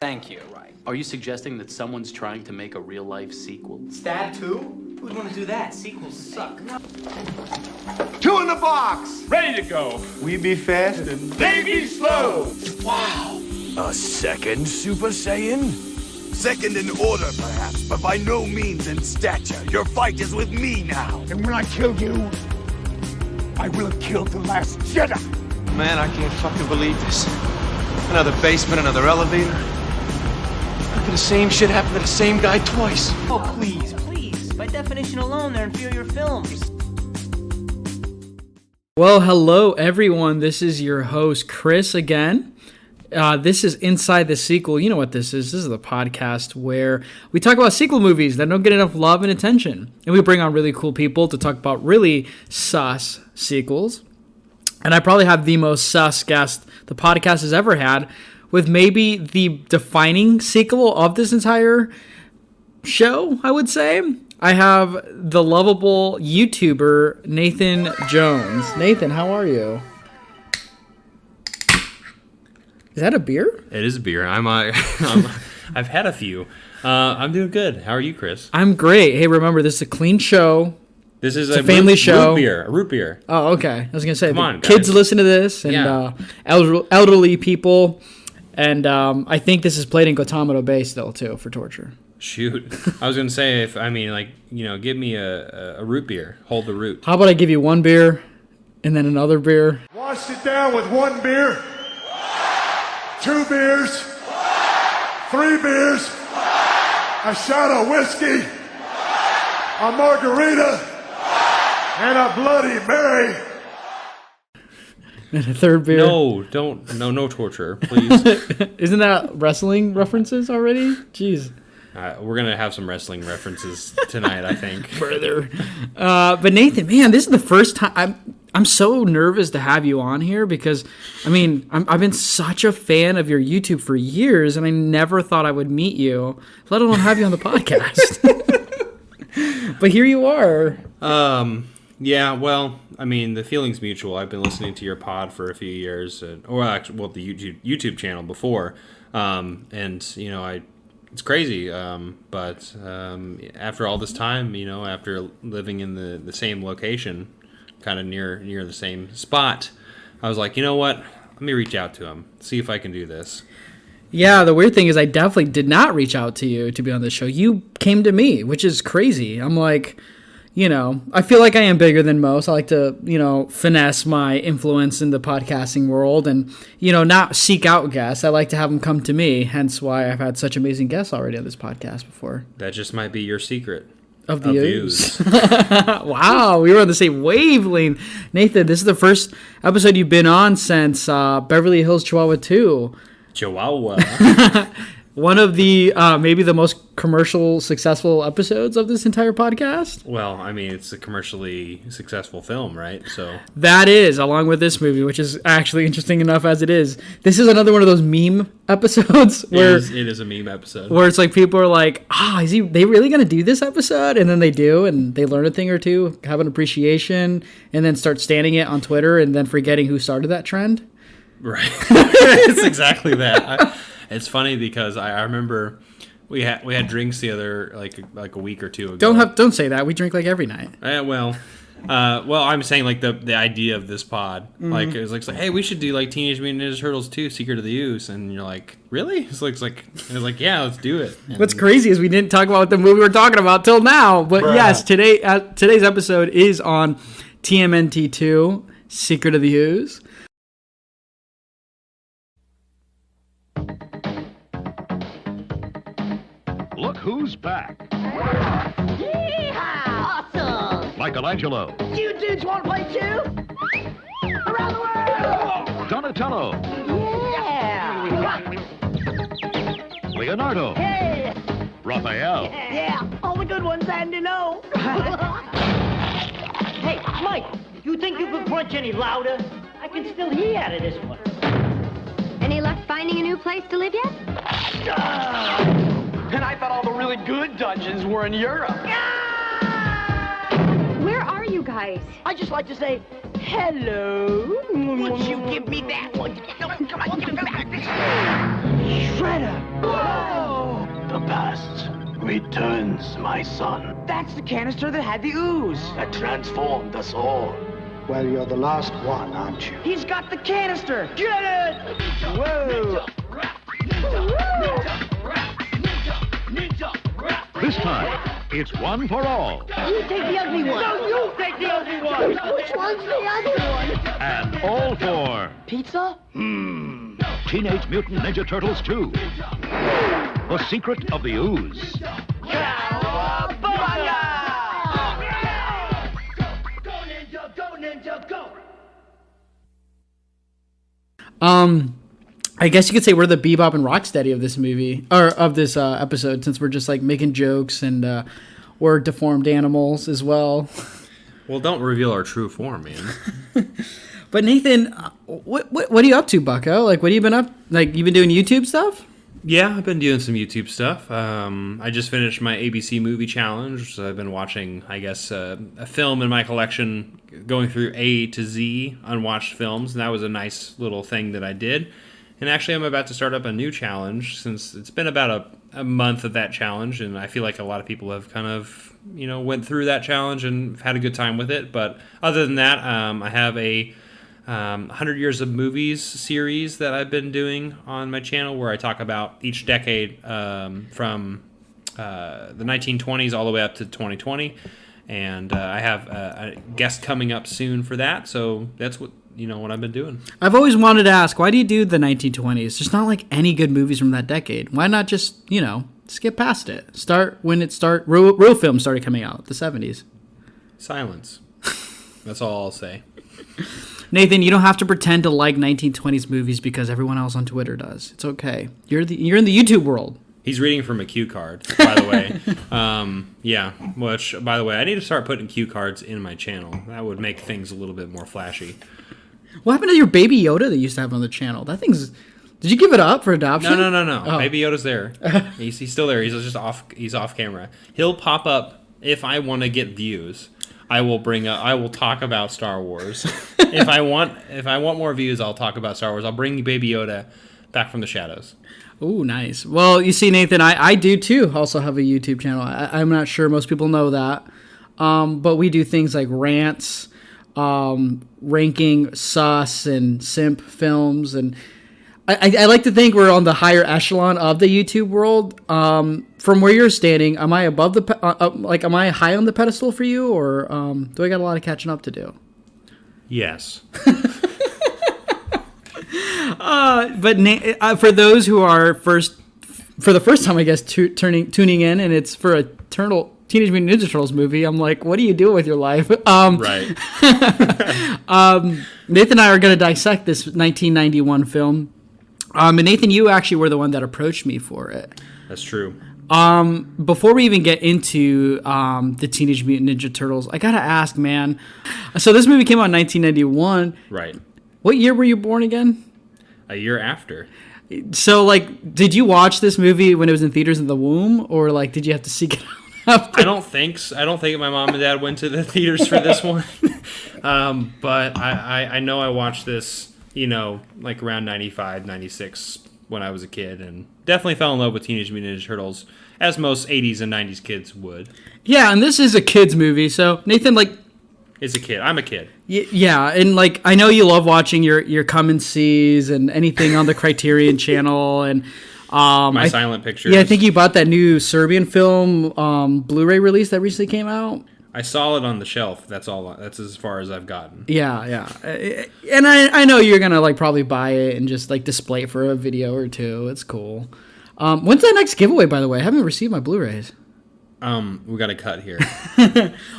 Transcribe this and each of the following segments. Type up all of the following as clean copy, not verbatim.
Thank you. Right. Are you suggesting that someone's trying to make a real-life sequel? Stab 2? Who'd want to do that? Sequels suck. 2 in the box! Ready to go. We be fast and They be slow. wow! A second Super Saiyan? Second in order, perhaps, but by no means in stature. Your fight is with me now. And when I kill you, I will have killed the last Jedi! Man, I can't fucking believe this. Another basement, another elevator. How could the same shit happen to the same guy twice? Oh, please, please. By definition alone, they're inferior films. Well, hello, everyone. This is your host, Chris, again. This is Inside the Sequel. You know what this is. This is the podcast where we talk about sequel movies that don't get enough love and attention. And we bring on really cool people to talk about really sus sequels. And I probably have the most sus guest the podcast has ever had, with maybe the defining sequel of this entire show, I would say. I have the lovable YouTuber, Nathan Jones. Nathan, how are you? Is that a beer? It is a beer. I've had a few. I'm doing good. How are you, Chris? I'm great. Hey, remember, this is a clean show. This is a family show. Root beer. Oh, okay. I was going to say, Come on, kids guys. listen to this, and elderly people. And I think this is played in Guantanamo Bay still, too, for torture. Shoot. I was going to say, give me a root beer. Hold the root. How about I give you one beer and then another beer? Wash it down with 1 beer, 2 beers, 3 beers, a shot of whiskey, a margarita, and a Bloody Mary. And a third beer? No torture, please. Isn't that wrestling references already? Jeez. We're going to have some wrestling references tonight, I think. Brother. But Nathan, man, this is the first time. I'm so nervous to have you on here because, I've been such a fan of your YouTube for years, and I never thought I would meet you, let alone have you on the podcast. But here you are. Yeah, well, the feeling's mutual. I've been listening to your pod for a few years, the YouTube channel before, it's crazy. But after all this time, after living in the same location, kind of near the same spot, I was like, you know what? Let me reach out to him, see if I can do this. Yeah, the weird thing is I definitely did not reach out to you to be on this show. You came to me, which is crazy. I'm like, I feel like I am bigger than most. I like to, finesse my influence in the podcasting world and, not seek out guests. I like to have them come to me, hence why I've had such amazing guests already on this podcast before. That just might be your secret. Of the Ooze. Wow, we were on the same wavelength. Nathan, this is the first episode you've been on since Beverly Hills Chihuahua 2. Chihuahua. One of the maybe the most commercial successful episodes of this entire podcast. Well, it's a commercially successful film, right? So that is, along with this movie, which is actually interesting enough as it is. This is another one of those meme episodes where it is a meme episode where it's like people are like, is they really going to do this episode? And then they do, and they learn a thing or two, have an appreciation, and then start standing it on Twitter, and then forgetting who started that trend. Right. It's exactly that. It's funny because I remember we had drinks the other like a week or two ago. Don't say that. We drink like every night. Well, I'm saying like the idea of this pod, like it was like, hey, we should do like Teenage Mutant Ninja Turtles 2: Secret of the Ooze, and you're like, really? It's like yeah, let's do it. And what's crazy is we didn't talk about the movie we're talking about till now, but yes, today's episode is on TMNT 2: Secret of the Ooze. Look who's back. Yeehaw! Awesome! Michelangelo. You dudes want to play too? Around the world! Donatello. Yeah! Leonardo. Hey! Raphael. Yeah, all the good ones, and Hey, Mike, you think you could crunch any louder? I can still hear out of this one. Any luck finding a new place to live yet? And I thought all the really good dungeons were in Europe. Where are you guys? I just like to say, hello. Would you give me that one? Come on, give me back. Shredder! Whoa! The past returns, my son. That's the canister that had the ooze. That transformed us all. Well, you're the last one, aren't you? He's got the canister! Get it! Whoa! This time, it's one for all. You take the ugly one! No, you take the ugly one! Which one's the other one? And all for... Pizza? Teenage Mutant Ninja Turtles 2. The Secret of the Ooze. Cowabunga! Go ninja, go ninja, go! I guess you could say we're the Bebop and Rocksteady of this movie, or of this episode, since we're just like making jokes and we're deformed animals as well. Well, don't reveal our true form, man. But Nathan, what are you up to, Bucko? Like, what have you been up? Like, you been doing YouTube stuff? Yeah, I've been doing some YouTube stuff. I just finished my ABC movie challenge, so I've been watching, I guess, a film in my collection, going through A to Z unwatched films, and that was a nice little thing that I did. And actually, I'm about to start up a new challenge, since it's been about a month of that challenge, and I feel like a lot of people have kind of, went through that challenge and had a good time with it. But other than that, I have a 100 Years of Movies series that I've been doing on my channel, where I talk about each decade from the 1920s all the way up to 2020. And I have a guest coming up soon for that, so that's what I've been doing. I've always wanted to ask, why do you do the 1920s? There's not like any good movies from that decade. Why not just, skip past it? Start when real films started coming out, the 70s. Silence. That's all I'll say. Nathan, you don't have to pretend to like 1920s movies because everyone else on Twitter does. It's okay. You're in the YouTube world. He's reading from a cue card, by the way. Yeah, which, by the way, I need to start putting cue cards in my channel. That would make things a little bit more flashy. What happened to your Baby Yoda that you used to have on the channel? That thing's... Did you give it up for adoption? No. Oh. Baby Yoda's there. He's still there. He's just off. He's off camera. He'll pop up if I want to get views. I will talk about Star Wars. If I want more views, I'll talk about Star Wars. I'll bring Baby Yoda back from the shadows. Oh, nice. Well, you see, Nathan, I do too also have a YouTube channel. I'm not sure most people know that. But we do things like rants, ranking sus and simp films. And I like to think we're on the higher echelon of the YouTube world. From where you're standing, am I above am I high on the pedestal for you? Or do I got a lot of catching up to do? Yes. But for those who are for the first time, I guess, tuning in, and it's for a Teenage Mutant Ninja Turtles movie, I'm like, what do you do with your life? Right. Nathan and I are going to dissect this 1991 film. And Nathan, you actually were the one that approached me for it. That's true. Before we even get into the Teenage Mutant Ninja Turtles, I got to ask, man. So this movie came out in 1991. Right. What year were you born again? A year after. So, did you watch this movie when it was in theaters in the womb, or did you have to seek it out? I don't think so. I don't think my mom and dad went to the theaters for this one. But I know I watched this, around 95, 96 when I was a kid, and definitely fell in love with Teenage Mutant Ninja Turtles, as most 80s and 90s kids would. Yeah, and this is a kid's movie, so Nathan, is a kid. I'm a kid. Yeah, and I know you love watching your come and sees and anything on the Criterion channel and my silent pictures. Yeah, I think you bought that new Serbian film Blu-ray release that recently came out. I saw it on the shelf. That's all. That's as far as I've gotten. Yeah. And I know you're gonna probably buy it and just display it for a video or two. It's cool. When's that next giveaway, by the way? I haven't received my Blu-rays. We got a cut here.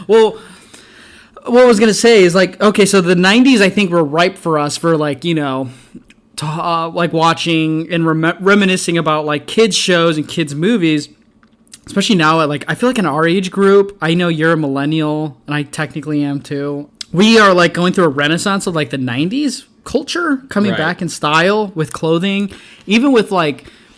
Well, what I was gonna say is okay, so the 90s I think were ripe for us for watching and reminiscing about kids shows and kids movies, especially now at I feel in our age group. I know you're a millennial and I technically am too. We are going through a renaissance of the 90s culture coming back in style with clothing, even with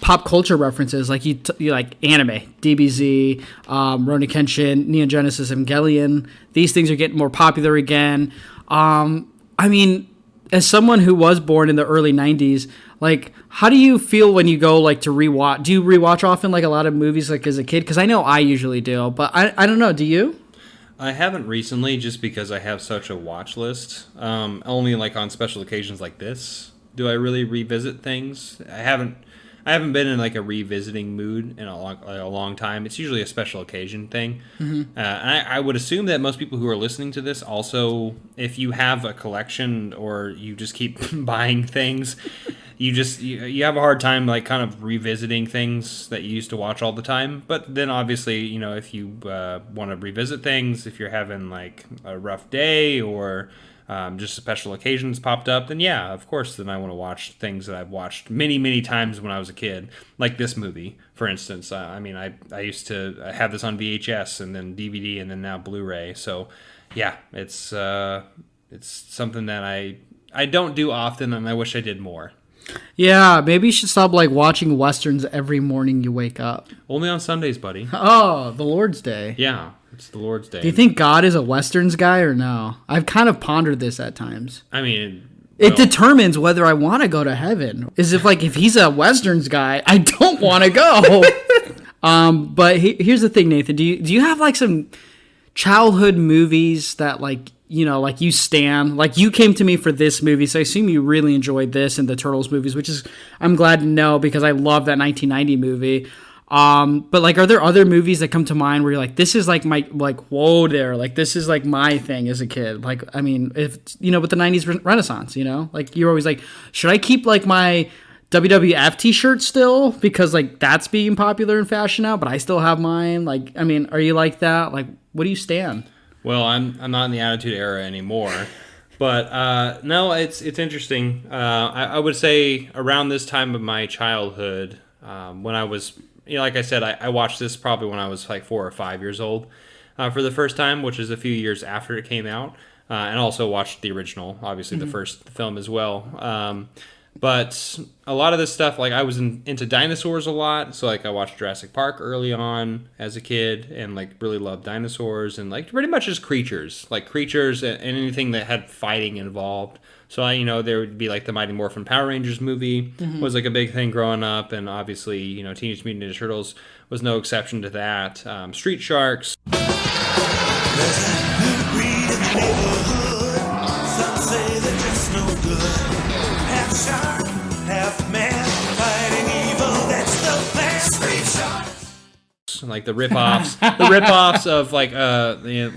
pop culture references you anime, DBZ, Rurouni Kenshin, Neon Genesis Evangelion. These things are getting more popular again. I mean, as someone who was born in the early 90s, like, how do you feel when you go, like, to rewatch? Do you rewatch often, like, a lot of movies, like, as a kid? Because I know I usually do, but I don't know. Do you? I haven't recently, just because I have such a watch list. Only, like, on special occasions like this do I really revisit things. I haven't been in, like, a revisiting mood in a long time. It's usually a special occasion thing. And I would assume that most people who are listening to this also, if you have a collection or you just keep buying things, you have a hard time, like, kind of revisiting things that you used to watch all the time. But then obviously, you know, if you want to revisit things, if you're having, like, a rough day or just special occasions popped up, then yeah, of course, then I want to watch things that I've watched many, many times when I was a kid, like this movie, for instance. I mean, I used to have this on VHS and then DVD and then now Blu-ray. So yeah, it's something that I don't do often, and I wish I did more. Yeah, maybe you should stop, like, watching Westerns every morning you wake up. Only on Sundays, buddy. Oh, the Lord's Day. Yeah, it's the Lord's Day. Do you think God is a Westerns guy or no? I've kind of pondered this at times. I mean, it determines whether I want to go to heaven. If he's a Westerns guy, I don't want to go. But here's the thing, Nathan. Do you have, like, some childhood movies that, like, you know, like, you stan? Like, you came to me for this movie, so I assume you really enjoyed this and the Turtles movies, which is, I'm glad to know, because I love that 1990 movie. But, like, are there other movies that come to mind where you're like, this is, like, my, like, whoa there, like, this is, like, my thing as a kid? Like, I mean, if, you know, with the 90s Renaissance, you know? Like, you're always like, should I keep, like, my WWF t-shirt still? Because, like, that's being popular in fashion now, but I still have mine. Like, I mean, are you like that? Like, what do you stan? Well, I'm not in the Attitude Era anymore, but no, it's interesting. I would say around this time of my childhood, when I was, you know, like I said, I watched this probably when I was like 4 or 5 years old for the first time, which is a few years after it came out, and also watched the original, obviously the first film as well. But a lot of this stuff, like, I was into dinosaurs a lot, so, like, I watched Jurassic Park early on as a kid, and, like, really loved dinosaurs, and, like, pretty much just creatures and anything that had fighting involved. So, you know, there would be, like, the Mighty Morphin Power Rangers movie was, like, a big thing growing up, and obviously, you know, Teenage Mutant Ninja Turtles was no exception to that. Street Sharks. Like the ripoffs of, like,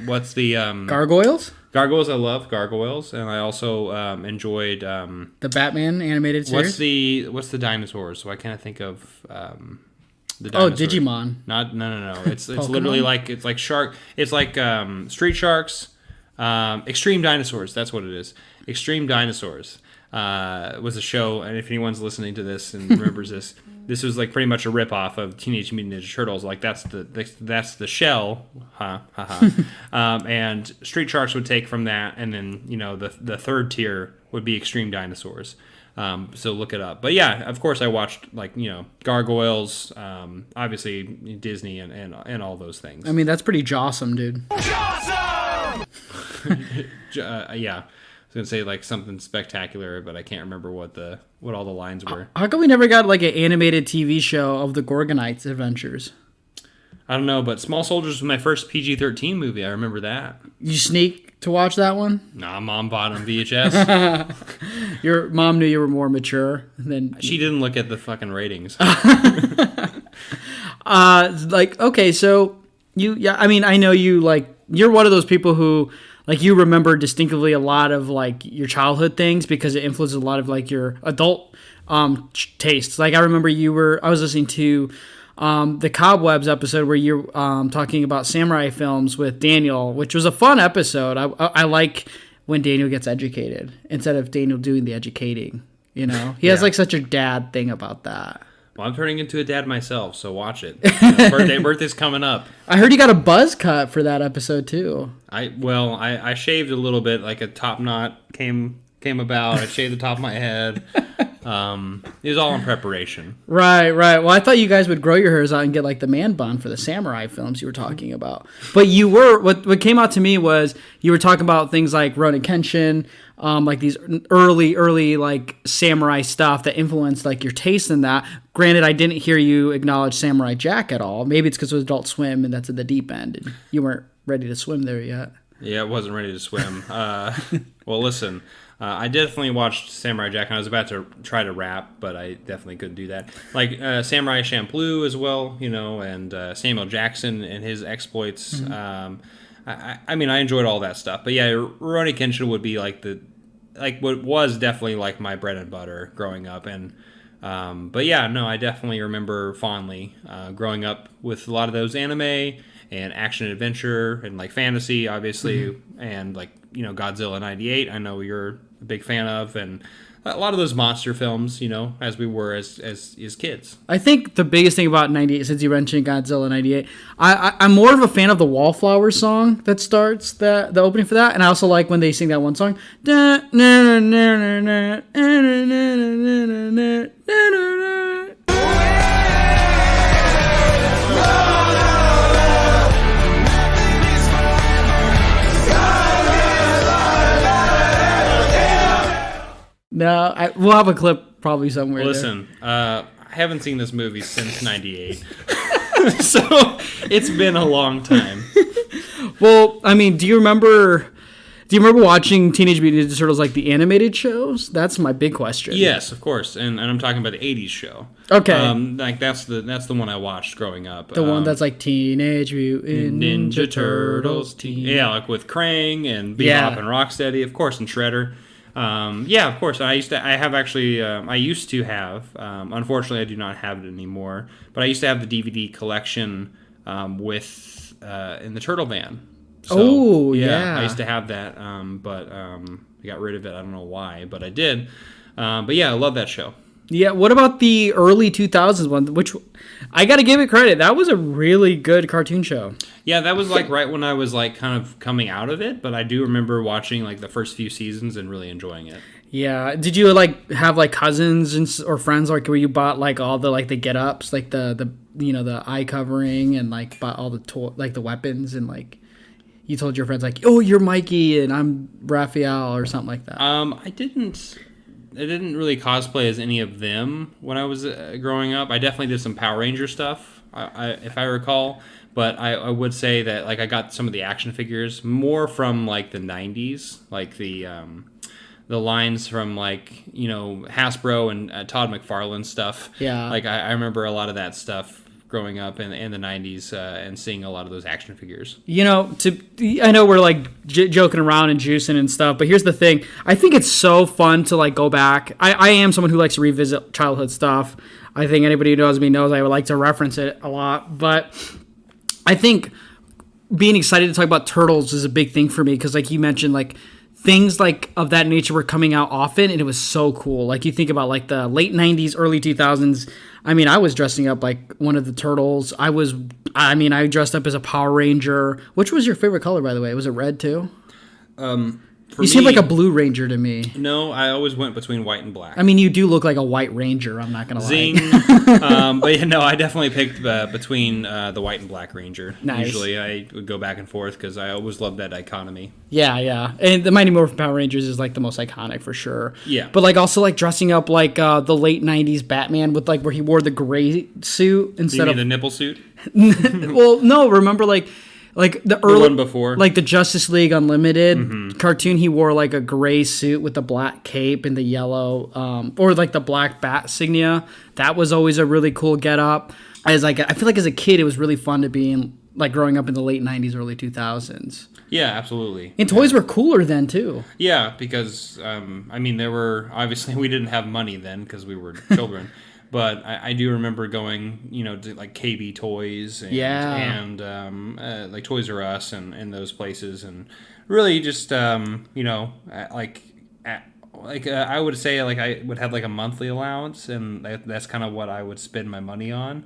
what's the Gargoyles? Gargoyles, I love Gargoyles, and I also enjoyed the Batman animated series. What's the dinosaurs? Why can't I think of the dinosaurs? Oh, Digimon. No. It's literally like shark. It's like Street Sharks, Extreme Dinosaurs. That's what it is. Extreme Dinosaurs was a show, and if anyone's listening to this and remembers this. This was, like, pretty much a ripoff of Teenage Mutant Ninja Turtles. Like, that's the shell, and Street Sharks would take from that, and then, you know, the third tier would be Extreme Dinosaurs. So look it up. But yeah, of course I watched, like, you know, Gargoyles, obviously Disney and all those things. I mean, that's pretty jawsome, dude. Jawsome! Yeah. I was gonna say, like, something spectacular, but I can't remember what all the lines were. How come we never got, like, an animated TV show of the Gorgonites' adventures? I don't know, but Small Soldiers was my first PG-13 movie. I remember that. You sneak to watch that one? Nah, Mom bought on VHS. Your mom knew you were more mature than... She didn't look at the fucking ratings. Like, okay, so I mean, I know you, like, you're one of those people who... Like, you remember distinctively a lot of, like, your childhood things because it influences a lot of, like, your adult tastes. Like, I remember I was listening to the Cobwebs episode where you're talking about samurai films with Daniel, which was a fun episode. I like when Daniel gets educated instead of Daniel doing the educating, you know? He has, like, such a dad thing about that. Well, I'm turning into a dad myself, so watch it. Birthday's coming up. I heard you got a buzz cut for that episode too. I shaved a little bit, like a top knot came about. I shaved the top of my head. It was all in preparation. Right. Well, I thought you guys would grow your hairs out and get, like, the man bun for the samurai films you were talking about. But you were what came out to me was you were talking about things like Rurouni Kenshin, like these early like samurai stuff that influenced like your taste in that. Granted, I didn't hear you acknowledge Samurai Jack at all. Maybe it's because it was Adult Swim and that's at the deep end, and you weren't ready to swim there yet. Yeah, I wasn't ready to swim. Well, listen, I definitely watched Samurai Jack, and I was about to try to rap, but I definitely couldn't do that. Like Samurai Champloo as well, and Samuel Jackson and his exploits. I mean, I enjoyed all that stuff. But yeah, Rurouni Kenshin would be like what was definitely like my bread and butter growing up. And but yeah, no, I definitely remember fondly growing up with a lot of those anime and action adventure and like fantasy, obviously, and like Godzilla '98. I know you're a big fan of, and a lot of those monster films, as we were as kids. I think the biggest thing about '98, since you mentioned Godzilla '98, I'm more of a fan of the Wallflower song that starts the opening for that, and I also like when they sing that one song. No, we'll have a clip probably somewhere. Listen, I haven't seen this movie since '98, so it's been a long time. Well, I mean, do you remember watching Teenage Mutant Ninja Turtles, like the animated shows? That's my big question. Yes, of course, and I'm talking about the '80s show. Okay, like that's the one I watched growing up. The one that's like Teenage Mutant Ninja Turtles. Yeah, like with Krang and Bebop and Rocksteady, of course, and Shredder. Yeah, of course. I used to have. Unfortunately, I do not have it anymore. But I used to have the DVD collection with in the Turtle Van. So, I used to have that. But I got rid of it. I don't know why, but I did. But yeah, I love that show. Yeah, what about the early 2000s one, which I got to give it credit. That was a really good cartoon show. Yeah, that was like right when I was like kind of coming out of it, but I do remember watching like the first few seasons and really enjoying it. Yeah, did you like have like cousins or friends like where you bought like all the like the get-ups, like the the eye covering and like bought all the like the weapons and like you told your friends like, "Oh, you're Mikey and I'm Raphael" or something like that? I didn't really cosplay as any of them when I was growing up. I definitely did some Power Ranger stuff, if I recall. But I would say that like I got some of the action figures more from like the '90s, like the lines from like Hasbro and Todd McFarlane stuff. Yeah, like I remember a lot of that stuff growing up in the '90s and seeing a lot of those action figures. I know we're like joking around and juicing and stuff, but here's the thing. I think it's so fun to like go back. I am someone who likes to revisit childhood stuff. I think anybody who knows me knows I would like to reference it a lot, but I think being excited to talk about Turtles is a big thing for me because like you mentioned, like things like of that nature were coming out often and it was so cool. Like you think about like the late 90s, early 2000s. I mean, I was dressing up like one of the Turtles. I dressed up as a Power Ranger. Which was your favorite color, by the way? Was it red too? You seem like a Blue Ranger to me. No, I always went between white and black. I mean, you do look like a White Ranger. I'm not going to lie. Zing. But no, I definitely picked between the white and black Ranger. Nice. Usually I would go back and forth because I always loved that dichotomy. Yeah. And the Mighty Morphin Power Rangers is like the most iconic for sure. Yeah. But like also like dressing up like the late 90s Batman with like where he wore the gray suit instead of the nipple suit. Well, no, remember like the early one before, like the Justice League Unlimited cartoon, he wore like a gray suit with the black cape and the yellow, or like the black bat insignia. That was always a really cool get up. I feel like as a kid, it was really fun to be in, like growing up in the late 90s, early 2000s. Yeah, absolutely. And toys were cooler then too. Yeah, because there were obviously we didn't have money then because we were children. But I do remember going, to like KB Toys and like Toys R Us and those places, and really just I would say like I would have like a monthly allowance, and that's kind of what I would spend my money on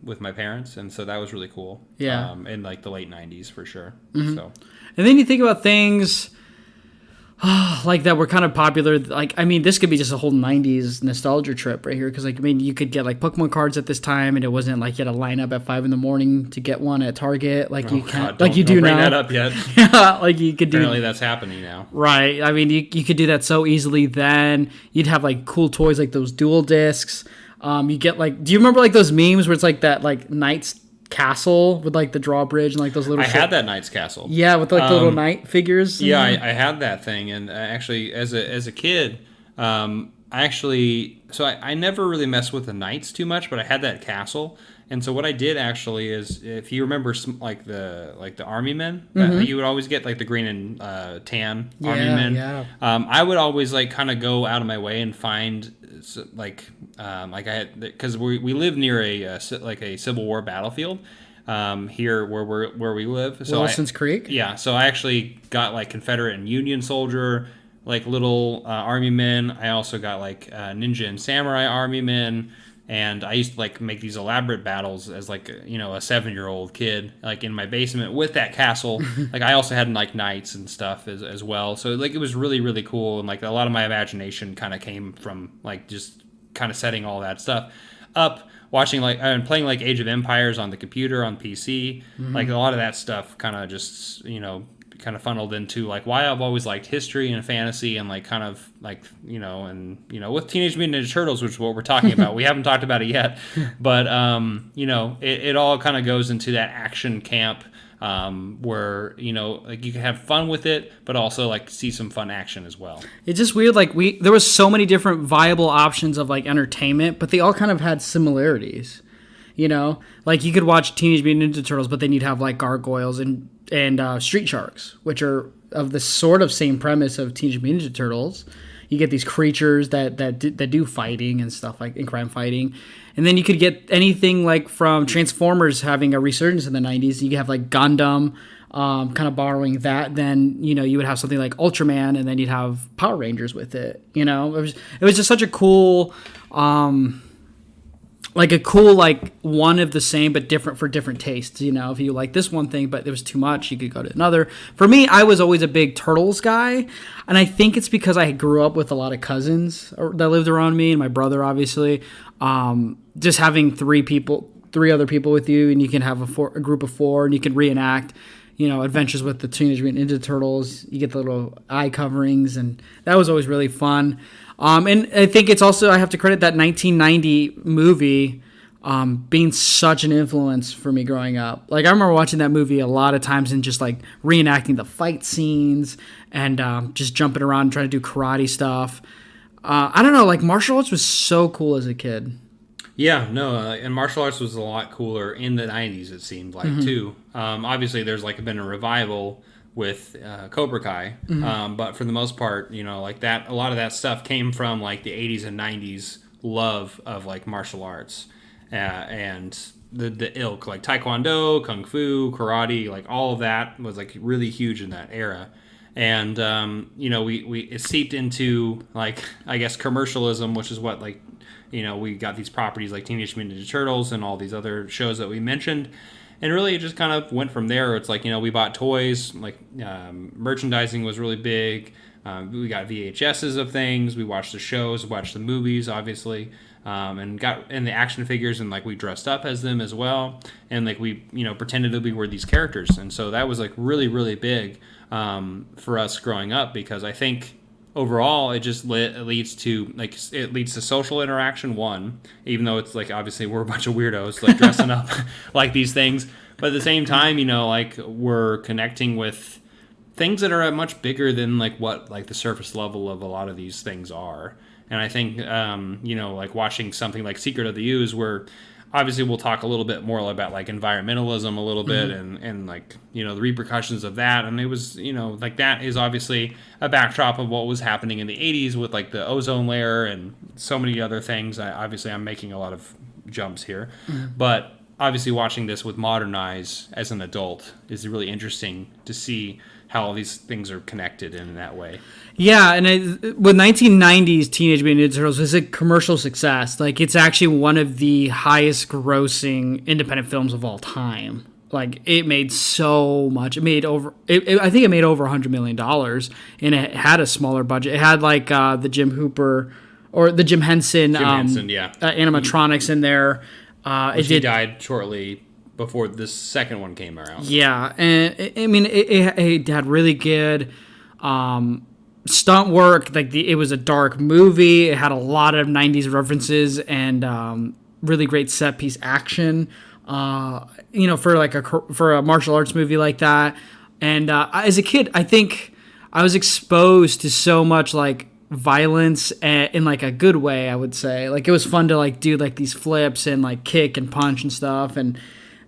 with my parents, and so that was really cool. Yeah, in like the late '90s for sure. Mm-hmm. So, and then you think about things like that were kind of popular. Like, I mean, this could be just a whole 90s nostalgia trip right here. Because, like, I mean, you could get, like, Pokemon cards at this time, and it wasn't like you had to line up at 5 a.m. to get one at Target. Like, you can't, like you do now. Don't bring that up yet. Yeah, like you could do. Apparently that's happening now. Right. I mean, you could do that so easily then. You'd have, like, cool toys like those dual discs. You get, like, do you remember, like, those memes where it's, like, that, like, Knight's castle with, like, the drawbridge and, like, those little I had that Knight's castle. Yeah, with, like, the little knight figures. Yeah, I had that thing. And actually, as a kid, I never really messed with the knights too much, but I had that castle. And so what I did actually is, if you remember, like the army men, you would always get like the green and tan army men. Yeah. I would always like kind of go out of my way and find I had, because we live near a Civil War battlefield here where we live. So Wilson's Creek. Yeah. So I actually got like Confederate and Union soldier, like little army men. I also got like ninja and samurai army men. And I used to like make these elaborate battles as like, you know, a 7-year-old kid, like in my basement with that castle. Like I also had like knights and stuff as well. So like it was really, really cool. And like a lot of my imagination kind of came from like just kind of setting all that stuff up, watching like and playing like Age of Empires on the computer, on PC. Like a lot of that stuff kind of just, you know, kind of funneled into like why I've always liked history and fantasy and like kind of like, you know, and, you know, with Teenage Mutant Ninja Turtles, which is what we're talking about. We haven't talked about it yet, but, you know, it all kind of goes into that action camp where, you know, like you can have fun with it, but also like see some fun action as well. It's just weird. Like there was so many different viable options of like entertainment, but they all kind of had similarities. You know, like you could watch Teenage Mutant Ninja Turtles, but then you'd have like gargoyles and street sharks, which are of the sort of same premise of Teenage Mutant Ninja Turtles. You get these creatures that do fighting and stuff like in crime fighting, and then you could get anything like from Transformers having a resurgence in the 90s. You could have like Gundam, kind of borrowing that. Then you know you would have something like Ultraman, and then you'd have Power Rangers with it. You know, it was just such a cool. Like a cool, like one of the same but different for different tastes. You know, if you like this one thing but there was too much, you could go to another. For me, I was always a big Turtles guy, and I think it's because I grew up with a lot of cousins that lived around me and my brother, obviously. Just having three other people with you, and you can have a group of 4, and you can reenact, you know, adventures with the Teenage Mutant Ninja Turtles. You get the little eye coverings, and that was always really fun. And I think it's also, I have to credit that 1990 movie being such an influence for me growing up. Like, I remember watching that movie a lot of times and just, like, reenacting the fight scenes and just jumping around and trying to do karate stuff. I don't know, like, martial arts was so cool as a kid. Yeah, no, and martial arts was a lot cooler in the 90s, it seemed like, too. Obviously, there's, like, been a revival with Cobra Kai, but for the most part, you know, like that, a lot of that stuff came from like the 80s and 90s love of like martial arts and the ilk, like Taekwondo, Kung Fu, karate, like all of that was like really huge in that era. And you know, it seeped into like, I guess, commercialism, which is what, like, you know, we got these properties like Teenage Mutant Ninja Turtles and all these other shows that we mentioned. And really, it just kind of went from there. It's like, you know, we bought toys, like merchandising was really big. We got VHSs of things. We watched the shows, watched the movies, obviously, and got in the action figures, and like we dressed up as them as well. And like we, you know, pretended that we were these characters. And so that was like really, really big for us growing up, because I think overall, it just leads to social interaction, one, even though it's like, obviously we're a bunch of weirdos like dressing up like these things, but at the same time, you know, like we're connecting with things that are much bigger than like what like the surface level of a lot of these things are. And I think you know, like watching something like Secret of the Ooze, where obviously we'll talk a little bit more about like environmentalism a little bit and like, you know, the repercussions of that. And it was, you know, like that is obviously a backdrop of what was happening in the 80s with like the ozone layer and so many other things. Obviously I'm making a lot of jumps here, but obviously watching this with modern eyes as an adult is really interesting to see how all these things are connected in that way. Yeah, and with 1990s Teenage Mutant Ninja Turtles, it's a commercial success. Like, it's actually one of the highest grossing independent films of all time. Like, it made so much. It made over. I think it made over $100 million, and it had a smaller budget. It had like the Jim Hooper or the Jim Henson, animatronics in there. He died shortly before this second one came around. Yeah, and it had really good stunt work. Like it was a dark movie. It had a lot of '90s references and really great set piece action. For a martial arts movie like that. And as a kid, I think I was exposed to so much like violence in like a good way, I would say. Like, it was fun to like do like these flips and like kick and punch and stuff, and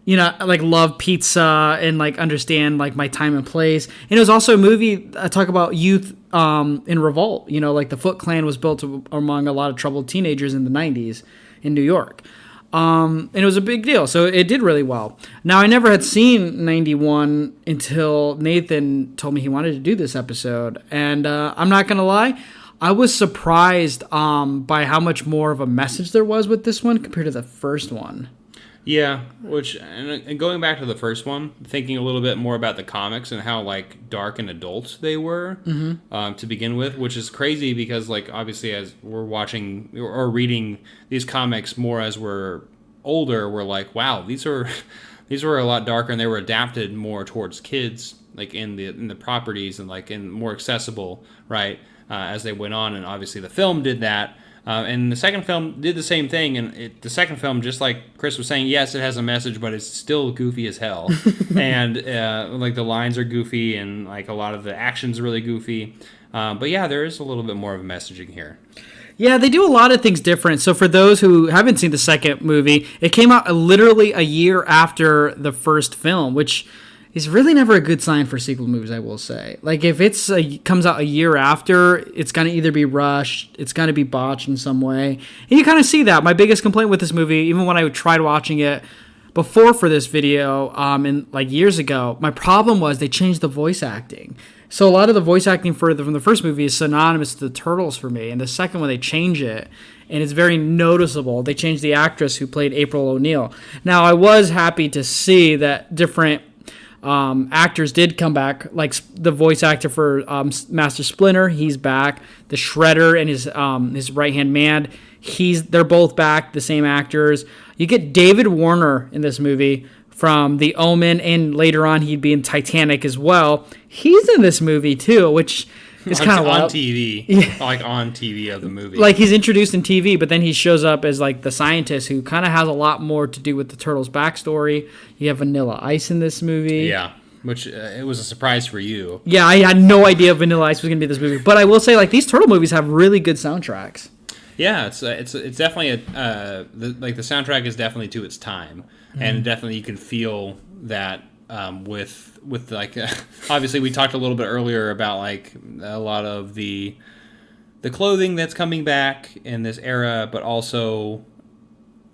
like love pizza and like understand like my time and place. And it was also a movie talk about youth in revolt. Like the Foot Clan was built among a lot of troubled teenagers in the 90s in New York. And it was a big deal, so it did really well. Now, I never had seen 91 until Nathan told me he wanted to do this episode, and I'm not gonna lie, I was surprised by how much more of a message there was with this one compared to the first one. Yeah, and going back to the first one, thinking a little bit more about the comics and how like dark and adult they were to begin with, which is crazy because like obviously as we're watching or reading these comics more as we're older, we're like, wow, these were a lot darker, and they were adapted more towards kids, like in the properties and like in more accessible, right, as they went on, and obviously the film did that. And the second film did the same thing, and the second film, just like Chris was saying, yes, it has a message, but it's still goofy as hell. And like the lines are goofy, and like a lot of the action's really goofy. But yeah, there is a little bit more of a messaging here. Yeah, they do a lot of things different. So for those who haven't seen the second movie, it came out literally a year after the first film, which is really never a good sign for sequel movies, I will say. Like, if comes out a year after, it's going to either be rushed, it's going to be botched in some way. And you kind of see that. My biggest complaint with this movie, even when I tried watching it before for this video, like years ago, my problem was they changed the voice acting. So a lot of the voice acting from the first movie is synonymous to the Turtles for me. And the second one, they change it, and it's very noticeable. They changed the actress who played April O'Neil. Now, I was happy to see that different actors did come back, like the voice actor for Master Splinter, he's back. The Shredder and his right hand man, they're both back, the same actors. You get David Warner in this movie from The Omen, and later on he'd be in Titanic as well. He's in this movie too, which is kind of on wild. TV, yeah. Like on TV of the movie. Like, he's introduced in TV, but then he shows up as like the scientist who kind of has a lot more to do with the Turtles' backstory. You have Vanilla Ice in this movie. Yeah, which it was a surprise for you. Yeah, I had no idea Vanilla Ice was going to be this movie. But I will say, like, these Turtle movies have really good soundtracks. Yeah, it's definitely the soundtrack is definitely to its time, and definitely you can feel that with like obviously we talked a little bit earlier about like a lot of the clothing that's coming back in this era, but also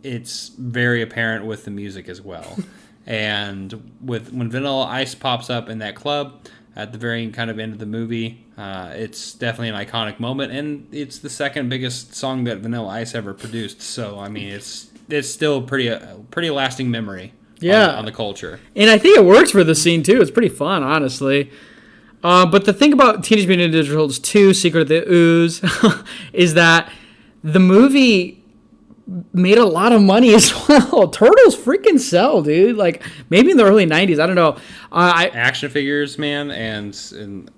it's very apparent with the music as well. And when Vanilla Ice pops up in that club at the very kind of end of the movie, it's definitely an iconic moment, and it's the second biggest song that Vanilla Ice ever produced. So I mean, it's still pretty lasting memory. Yeah, on the culture. And I think it works for the scene too. It's pretty fun, honestly. But the thing about Teenage Mutant Ninja Turtles 2: Secret of the Ooze is that the movie made a lot of money as well. Turtles freaking sell, dude. Like, maybe in the early 90s, I don't know. Action figures, man, and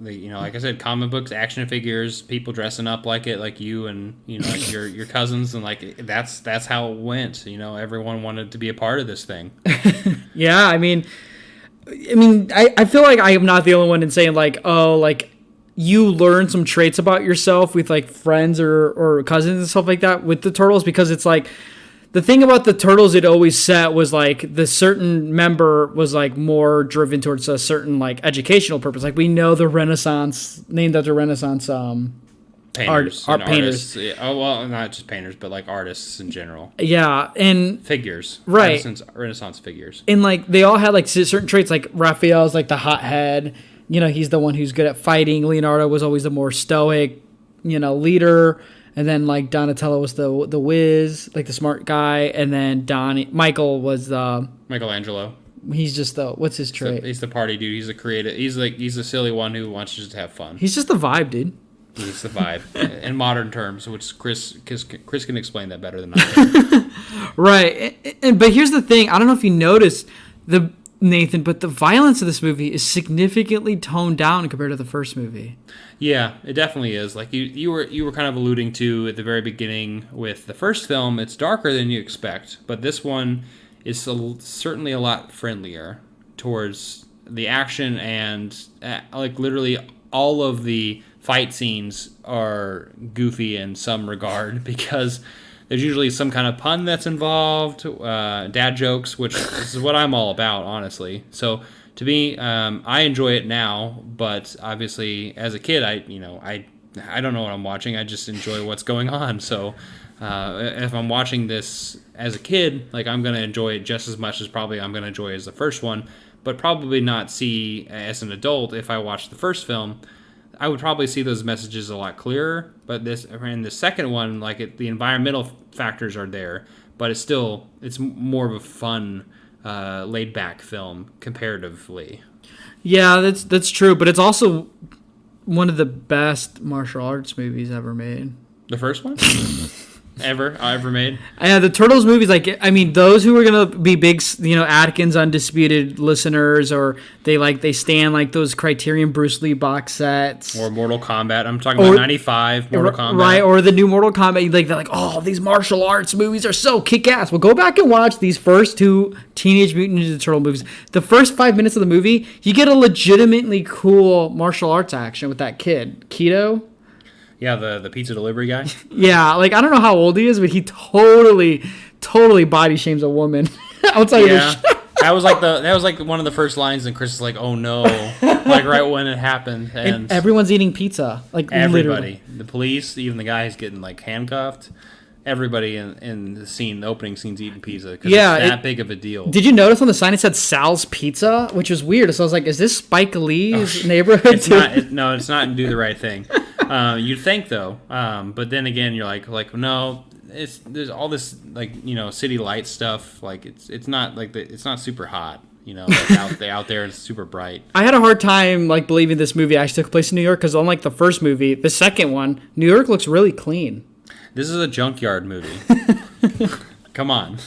the, like I said, comic books, action figures, people dressing up like it, like you and like your cousins, and like that's how it went. Everyone wanted to be a part of this thing. Yeah, I mean, I feel like I am not the only one in saying like, oh, like, you learn some traits about yourself with like friends or cousins and stuff like that with the Turtles, because it's like the thing about the Turtles it always set was like the certain member was like more driven towards a certain like educational purpose. Like, we know the Renaissance, named after Renaissance painters, art painters. Yeah. Oh, well, not just painters, but like artists in general. Yeah, and figures, right? Renaissance figures, and like they all had like certain traits. Like Raphael's like the hothead. He's the one who's good at fighting. Leonardo was always the more stoic, leader. And then, like, Donatello was the whiz, like, the smart guy. And then Michael was Michelangelo. He's just the what's his trait? He's the party dude. He's a creative. He's the silly one who wants to just have fun. He's just the vibe, dude. He's the vibe in modern terms, which Chris can explain that better than I can. Right, but here's the thing. I don't know if you noticed Nathan, but the violence of this movie is significantly toned down compared to the first movie. Yeah, it definitely is. Like you were kind of alluding to at the very beginning with the first film. It's darker than you expect, but this one is certainly a lot friendlier towards the action, and like literally all of the fight scenes are goofy in some regard because there's usually some kind of pun that's involved, dad jokes, which is what I'm all about, honestly. So to me, I enjoy it now, but obviously as a kid, I don't know what I'm watching. I just enjoy what's going on. So if I'm watching this as a kid, like I'm gonna enjoy it just as much as probably I'm gonna enjoy it as the first one, but probably not see as an adult if I watch the first film. I would probably see those messages a lot clearer, but in the second one, like the environmental factors are there, but it's more of a fun, laid back film comparatively. Yeah, that's true, but it's also one of the best martial arts movies ever made. The first one? ever made. Yeah, the Turtles movies, like, I mean, those who are gonna be big, Atkins Undisputed listeners, or they stand like those Criterion Bruce Lee box sets, or Mortal Kombat. I'm talking about 95 Mortal Kombat, right? Or the new Mortal Kombat. Like they're like, oh, these martial arts movies are so kick ass. Well, go back and watch these first two Teenage Mutant Ninja Turtle movies. The first 5 minutes of the movie, you get a legitimately cool martial arts action with that kid, Keto. Yeah, the pizza delivery guy. Yeah, like I don't know how old he is, but he totally body shames a woman. Outside of that was like one of the first lines, and Chris is like, "Oh no!" Like right when it happened, and everyone's eating pizza. Like everybody, literally. The police, even the guy who's getting like handcuffed. Everybody in the opening scene's eating pizza because it's that big of a deal. Did you notice on the sign it said Sal's Pizza, which was weird? So I was like, is this Spike Lee's neighborhood? It's not. No, it's not. Do the right thing. You'd think though, but then again, you're like no. There's all this city light stuff. Like it's not it's not super hot. Like out there, it's super bright. I had a hard time believing this movie actually took place in New York because unlike the first movie, the second one, New York looks really clean. This is a junkyard movie. Come on.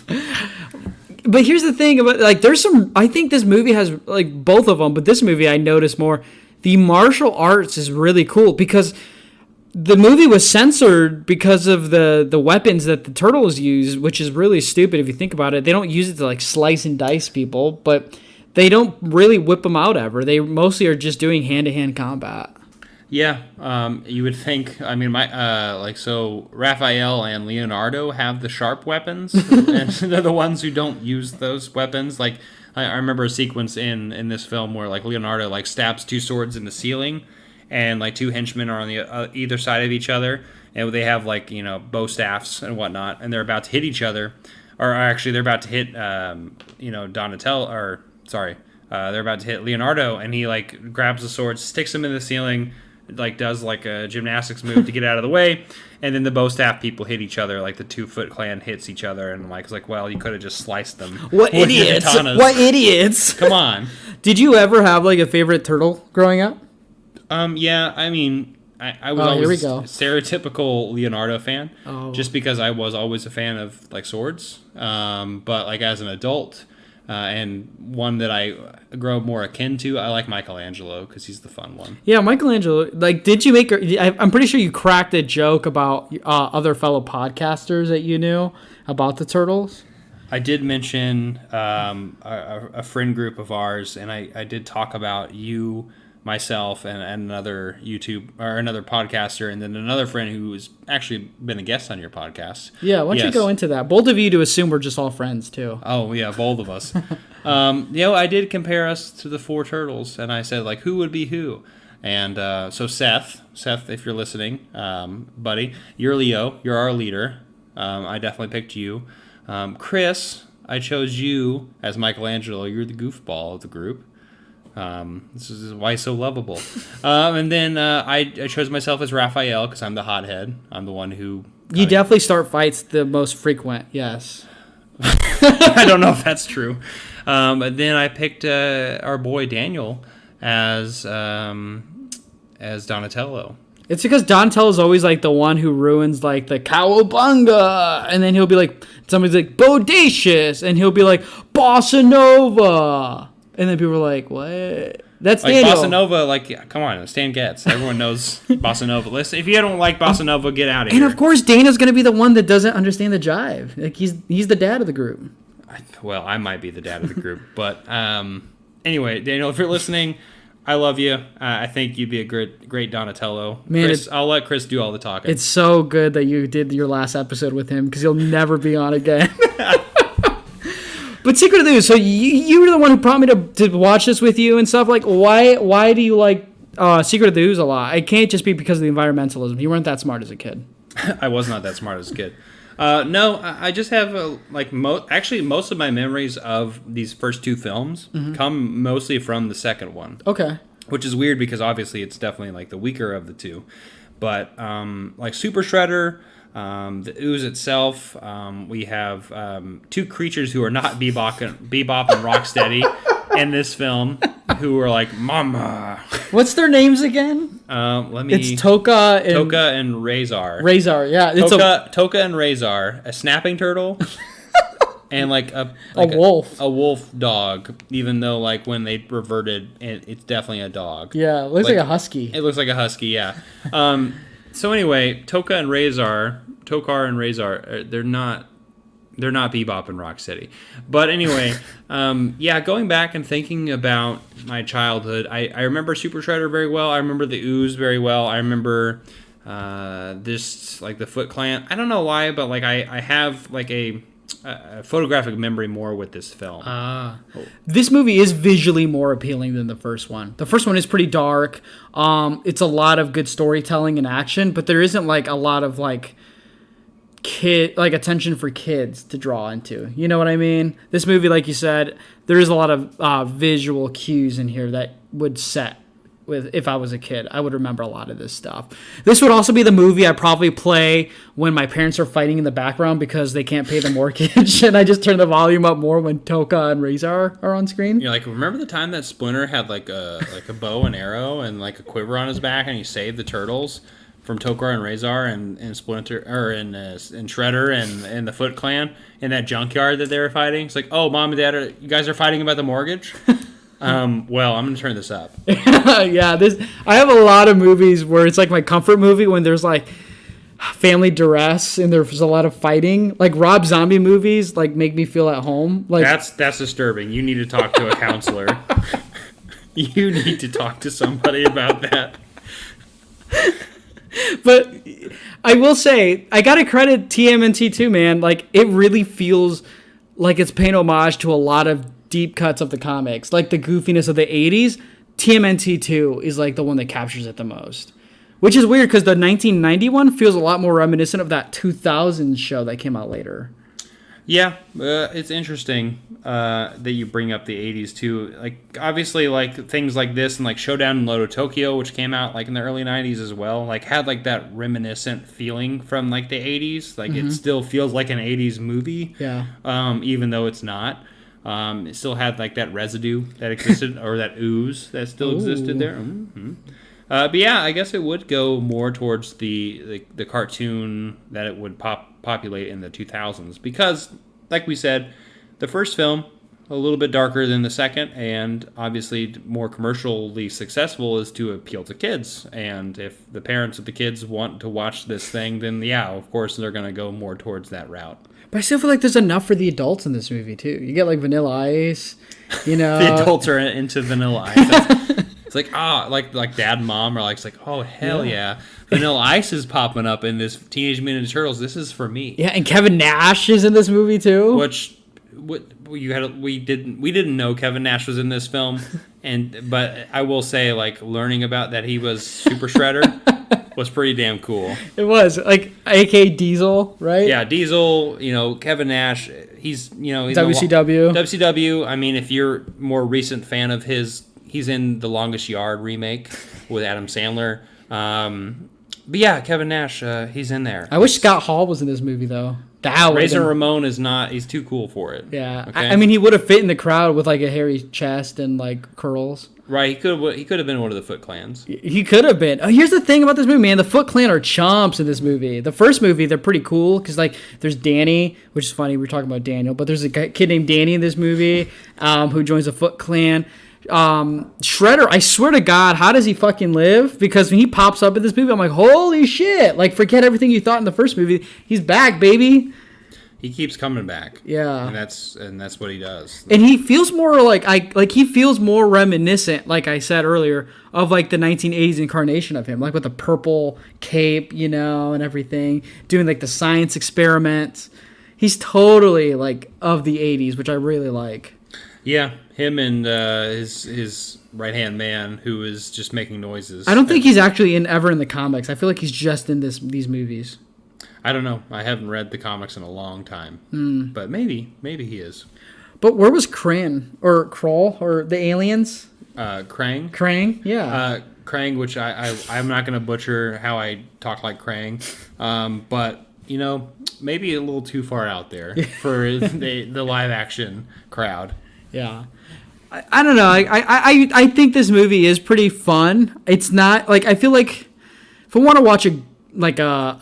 But here's the thing about there's some. I think this movie has both of them, but this movie I noticed more. The martial arts is really cool because the movie was censored because of the weapons that the turtles use, which is really stupid if you think about it. They don't use it to slice and dice people, but they don't really whip them out ever. They mostly are just doing hand-to-hand combat. Yeah, you would think. I mean, so Raphael and Leonardo have the sharp weapons, and they're the ones who don't use those weapons. Like I remember a sequence in this film where Leonardo stabs two swords in the ceiling, and two henchmen are on the either side of each other, and they have bow staffs and whatnot, and they're about to hit each other, or actually they're about to hit Donatello, or sorry, they're about to hit Leonardo, and he grabs the sword, sticks him in the ceiling. Does a gymnastics move to get out of the way, and then the bow staff people hit each other. The 2 Foot Clan hits each other, and it's well, you could have just sliced them. What idiots! What idiots! Come on. Did you ever have a favorite turtle growing up? Yeah. I mean, I was always a stereotypical Leonardo fan, just because I was always a fan of swords. But as an adult. And one that I grow more akin to, I like Michelangelo because he's the fun one. Yeah, Michelangelo. Did you make? I'm pretty sure you cracked a joke about other fellow podcasters that you knew about the Turtles. I did mention a friend group of ours, and I did talk about you, myself, and another YouTube or another podcaster, and then another friend who has actually been a guest on your podcast. Yeah, why don't you go into that? Both of you to assume we're just all friends too. Oh yeah, both of us. I did compare us to the 4 turtles, and I said who would be who, and so Seth, if you're listening, buddy, you're Leo, you're our leader. I definitely picked you. Chris, I chose you as Michelangelo. You're the goofball of the group. This is why he's so lovable. And then I chose myself as Raphael because I'm the hothead. I'm the one who... You definitely start fights the most frequent, yes. I don't know if that's true. But then I picked our boy Daniel as Donatello. It's because Donatello's always like the one who ruins like the Cowabunga, and then he'll be like, somebody's like bodacious, and he'll be like bossa nova, and then people are like, what? That's like Daniel. Bossa Nova. Like, yeah, come on, Stan Getz. Everyone knows Bossa Nova. Listen, if you don't like Bossa Nova, get out of here. And of course, Dana's gonna be the one that doesn't understand the jive. Like he's the dad of the group. Well, I might be the dad of the group, but anyway, Daniel, if you're listening, I love you. I think you'd be a great Donatello. Man, Chris, I'll let Chris do all the talking. It's so good that you did your last episode with him because he'll never be on again. But Secret of the Ooze, so you were the one who prompted me to watch this with you and stuff. Like, why do you like Secret of the Ooze a lot? It can't just be because of the environmentalism. You weren't that smart as a kid. I was not that smart as a kid. No, I just have most of my memories of these first two films come mostly from the second one. Okay. Which is weird because obviously it's definitely like the weaker of the two. But like Super Shredder, the Ooze itself, we have two creatures who are not Bebop and Rocksteady in this film who are like, Mama. What's their names again? It's Toka and Razor. Razor, yeah. It's Toka and Razor, a snapping turtle, and like a wolf. A wolf dog, even though like when they reverted, it's definitely a dog. Yeah, it looks like a husky. It looks like a husky, yeah. So anyway, Tokar and Razor, they're not Bebop and Rocksteady. But anyway, yeah, going back and thinking about my childhood, I remember Super Shredder very well. I remember the Ooze very well. I remember this, like the Foot Clan. I don't know why, but like I have like a photographic memory more with this film. This movie is visually more appealing than the first one. The first one is pretty dark. It's a lot of good storytelling and action, but there isn't like a lot of like attention for kids to draw into. You know what I mean? This movie, like you said, there is a lot of visual cues in here that would set with, if I was a kid, I would remember a lot of this stuff. This would also be the movie I probably play when my parents are fighting in the background because they can't pay the mortgage, and I just turn the volume up more when Toka and Razor are on screen. You're like, remember the time that Splinter had like a bow and arrow and like a quiver on his back, and he saved the turtles from Tokar and Razor and Splinter, or and Shredder and the Foot Clan in that junkyard that they were fighting? It's like, oh, Mom and Dad, you guys are fighting about the mortgage? Well, I'm gonna turn this up. Yeah, I have a lot of movies where it's like my comfort movie when there's like family duress and there's a lot of fighting. Like Rob Zombie movies like make me feel at home. Like that's disturbing. You need to talk to a counselor. You need to talk to somebody about that. But I will say, I gotta credit TMNT too, man. Like, it really feels like it's paying homage to a lot of deep cuts of the comics. Like, the goofiness of the 80s, TMNT 2 is, like, the one that captures it the most. Which is weird, because the 1991 feels a lot more reminiscent of that 2000 show that came out later. Yeah, it's interesting that you bring up the 80s too. Like obviously, like things like this and like Showdown in Loto Tokyo, which came out like in the early 90s as well, like had like that reminiscent feeling from like the 80s. Like it still feels like an 80s movie. Yeah. Even though it's not. It still had like that residue that existed, or that ooze that still existed there. But yeah, I guess it would go more towards the cartoon that it would populate in the 2000s, because like we said, the first film a little bit darker than the second, and obviously more commercially successful, is to appeal to kids. And if the parents of the kids want to watch this thing, then yeah, of course they're going to go more towards that route. But I still feel like there's enough for the adults in this movie too. You get like Vanilla Ice, you know. The adults are into Vanilla Ice. It's like, like Dad and Mom are like, it's like, oh, hell yeah. Vanilla Ice is popping up in this Teenage Mutant Ninja Turtles. This is for me. Yeah, and Kevin Nash is in this movie too. We didn't know Kevin Nash was in this film, but I will say, like, learning about that he was Super Shredder was pretty damn cool. It was like AK Diesel, right? Yeah, Diesel. You know, Kevin Nash. He's WCW. WCW. I mean, if you're a more recent fan of his, he's in The Longest Yard remake with Adam Sandler. But yeah, Kevin Nash, he's in there. I wish Scott Hall was in this movie, though. That Razor Ramon is not. He's too cool for it. Yeah, Okay? I mean, he would have fit in the crowd with like a hairy chest and like curls. Right. He could have been one of the Foot Clans. He could have been. Oh, here's the thing about this movie, man. The Foot Clan are chumps in this movie. The first movie, they're pretty cool because like there's Danny, which is funny. We're talking about Daniel, but there's a kid named Danny in this movie who joins the Foot Clan. Shredder, I swear to God, how does he fucking live? Because when he pops up in this movie, I'm like, holy shit! Like, forget everything you thought in the first movie. He's back, baby. He keeps coming back. Yeah, and that's what he does. And he feels more he feels more reminiscent, like I said earlier, of like the 1980s incarnation of him, like with the purple cape, you know, and everything, doing like the science experiments. He's totally like of the 80s, which I really like. Yeah, him and his right-hand man who is just making noises. I don't think he's actually ever in the comics. I feel like he's just in these movies. I don't know. I haven't read the comics in a long time. But maybe he is. But where was Krang or Krull or the aliens? Krang. Krang, yeah. Krang, which I'm not going to butcher how I talk like Krang. But, you know, maybe a little too far out there for the live action crowd. Yeah. I don't know. I think this movie is pretty fun. It's not like, I feel like if I want to watch a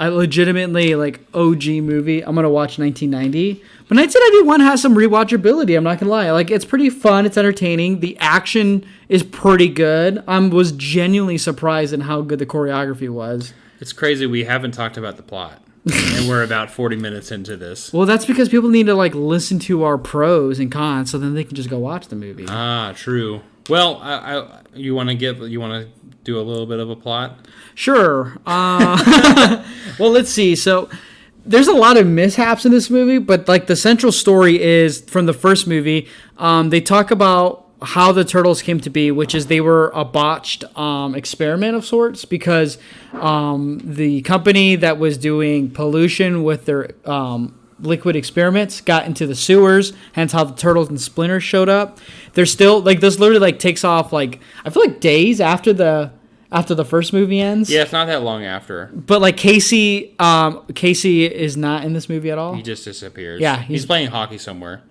legitimately like OG movie, I'm gonna watch 1990. But 1991 has some rewatchability. I'm not gonna lie. Like, it's pretty fun. It's entertaining. The action is pretty good. I was genuinely surprised in how good the choreography was. It's crazy we haven't talked about the plot, and we're about 40 minutes into this. Well, that's because people need to like listen to our pros and cons, so then they can just go watch the movie. Ah, true. Well, you want to do a little bit of a plot? Sure. Well, let's see. So there's a lot of mishaps in this movie, but like the central story is from the first movie. They talk about how the Turtles came to be, which is they were a botched experiment of sorts because the company that was doing pollution with their liquid experiments got into the sewers, hence how the Turtles and Splinter showed up. They're still like, this literally like takes off like, I feel like days after the first movie ends. Yeah, it's not that long after. But like Casey is not in this movie at all. He just disappears. Yeah, he's playing hockey somewhere.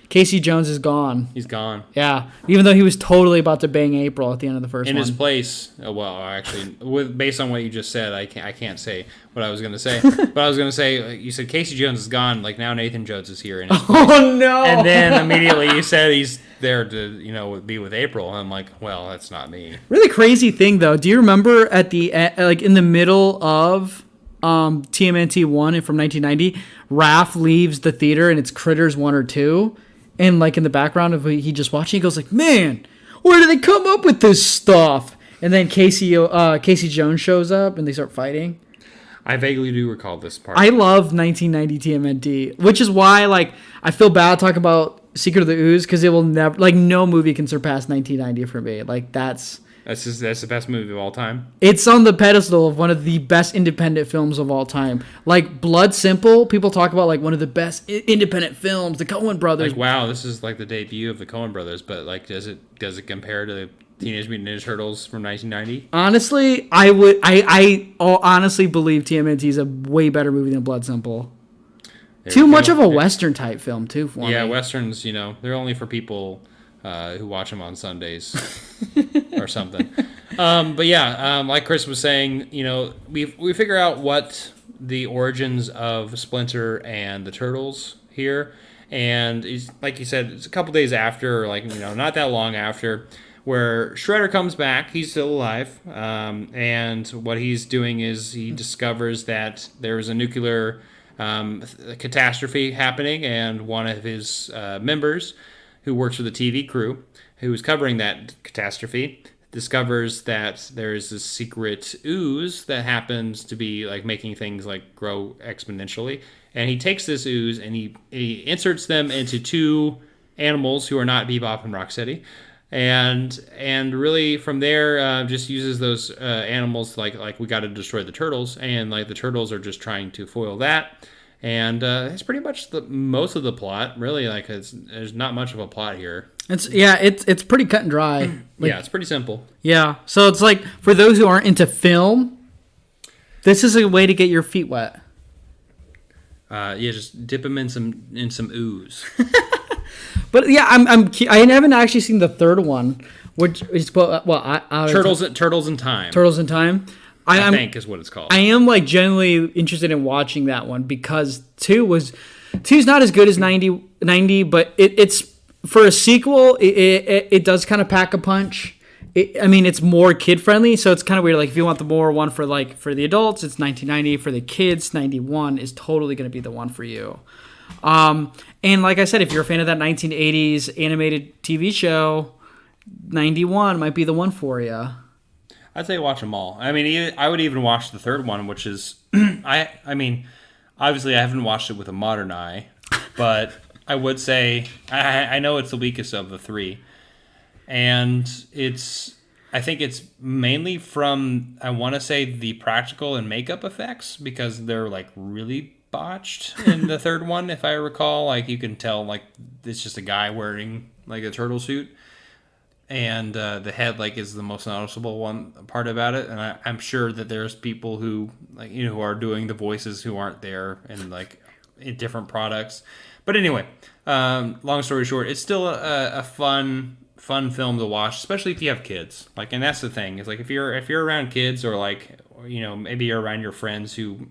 Casey Jones is gone. He's gone. Yeah, even though he was totally about to bang April at the end of the first one. In his place, well, actually, based on what you just said, I can't say what I was going to say. But I was going to say, you said Casey Jones is gone. Like, now Nathan Jones is here. In his place. Oh, no. And then immediately you said he's there to, be with April. And I'm like, well, that's not me. Really crazy thing, though. Do you remember at the like in the middle of TMNT 1 from 1990, Raph leaves the theater and it's Critters 1 or 2? And like in the background of he just watching, he goes like, "Man, where do they come up with this stuff?" And then Casey Jones shows up and they start fighting. I vaguely do recall this part. I love 1990 TMNT, which is why like I feel bad talking about Secret of the Ooze because it will never, like, no movie can surpass 1990 for me. Like that's the best movie of all time. It's on the pedestal of one of the best independent films of all time. Like Blood Simple, people talk about like one of the best independent films, the Coen Brothers. Like, wow, this is like the debut of the Coen Brothers, but like, does it compare to Teenage Mutant Ninja Turtles from 1990? Honestly, I honestly believe TMNT is a way better movie than Blood Simple. Too much of a Western type film too for me. Yeah, Westerns, they're only for people who watch them on Sundays or something. But yeah, like Chris was saying, we figure out what the origins of Splinter and the Turtles here, and like you said, it's a couple days after, or like not that long after, where Shredder comes back. He's still alive, and what he's doing is he discovers that there is a nuclear catastrophe happening, and one of his members, who works for the TV crew, who is covering that catastrophe, discovers that there's this secret ooze that happens to be like making things like grow exponentially. And he takes this ooze and he inserts them into two animals who are not Bebop and Rocksteady. And really from there just uses those animals like we got to destroy the turtles, and like the turtles are just trying to foil that. And it's pretty much most of the plot, really. Like, there's not much of a plot here. It's pretty cut and dry. Like, yeah, it's pretty simple. Yeah, so it's like for those who aren't into film, this is a way to get your feet wet. Just dip them in some ooze. But yeah, I haven't actually seen the third one, which is Turtles in Time. Turtles in Time. I think is what it's called. I am like genuinely interested in watching that one because two's not as good as 90, but it's for a sequel. It does kind of pack a punch. It's more kid friendly, so it's kind of weird. Like if you want the more one for the adults, it's 1990. For the kids, 91 is totally going to be the one for you. And like I said, if you're a fan of that 1980s animated TV show, 91 might be the one for you. I'd say watch them all. I would even watch the third one, which is obviously I haven't watched it with a modern eye, but I would say I know it's the weakest of the three, and I think it's mainly from, I want to say, the practical and makeup effects, because they're like really botched in the third one, if I recall. Like you can tell, like it's just a guy wearing like a turtle suit. And the head is the most noticeable one part about it, and I'm sure that there's people who who are doing the voices who aren't there and in different products. But anyway, long story short, it's still a fun film to watch, especially if you have kids. And that's the thing. It's if you're around kids, or maybe you're around your friends who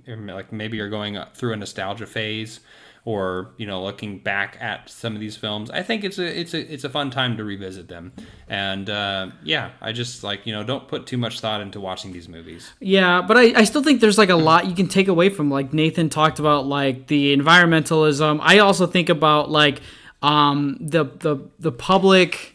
maybe you're going through a nostalgia phase, or looking back at some of these films, I think it's a fun time to revisit them. And I just don't put too much thought into watching these movies. Yeah, but I still think there's a lot you can take away from. Nathan talked about the environmentalism. I also think about the public.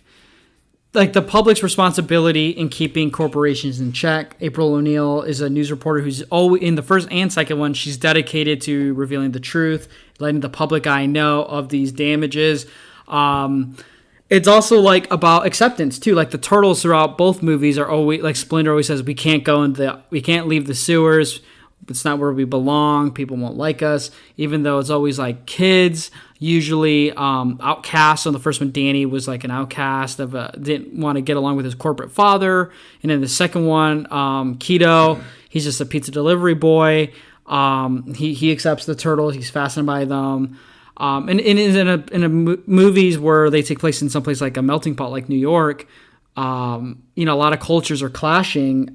The public's responsibility in keeping corporations in check. April O'Neil is a news reporter who's always, in the first and second one, she's dedicated to revealing the truth, letting the public eye know of these damages. It's also about acceptance too. The turtles throughout both movies are always, Splinter always says, we can't leave the sewers. It's not where we belong. People won't like us, even though it's always kids, usually outcasts. So in the first one, Danny was an outcast didn't want to get along with his corporate father. And in the second one, Keto, he's just a pizza delivery boy. He accepts the turtles. He's fascinated by them. And in movies where they take place in some place like a melting pot, like New York, a lot of cultures are clashing.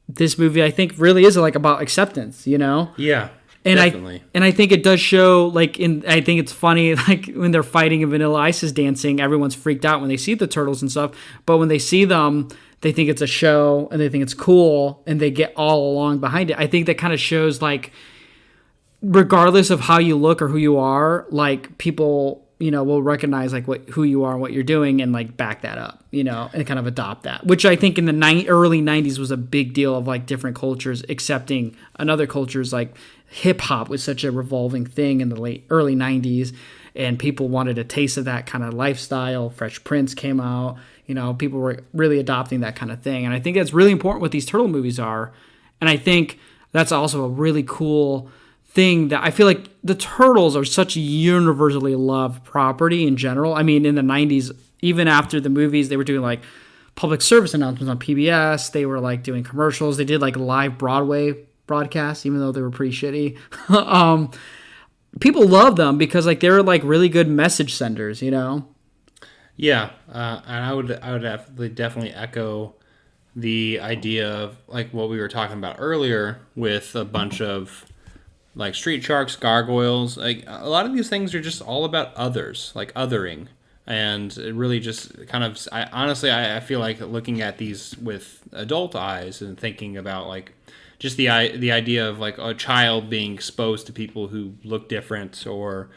This movie, I think, really is about acceptance, Yeah, definitely. I think it does show, I think it's funny, when they're fighting and Vanilla Ice is dancing, everyone's freaked out when they see the turtles and stuff. But when they see them, they think it's a show and they think it's cool and they get all along behind it. I think that kind of shows, regardless of how you look or who you are, people will recognize who you are and what you're doing and back that up, and kind of adopt that, which I think in the early 90s was a big deal of different cultures accepting another cultures. Hip hop was such a revolving thing in the early 90s, and people wanted a taste of that kind of lifestyle. Fresh Prince came out, people were really adopting that kind of thing. And I think that's really important what these turtle movies are. And I think that's also a really cool thing that I feel like the Turtles are such a universally loved property in general. In the 90s, even after the movies, they were doing public service announcements on PBS. They were doing commercials. They did live Broadway broadcasts, even though they were pretty shitty. People love them because they were really good message senders, Yeah, and I would definitely echo the idea of what we were talking about earlier with a bunch of street sharks, gargoyles. A lot of these things are just all about others, othering. And it really just kind of, I feel like looking at these with adult eyes and thinking about just the idea of a child being exposed to people who look different, or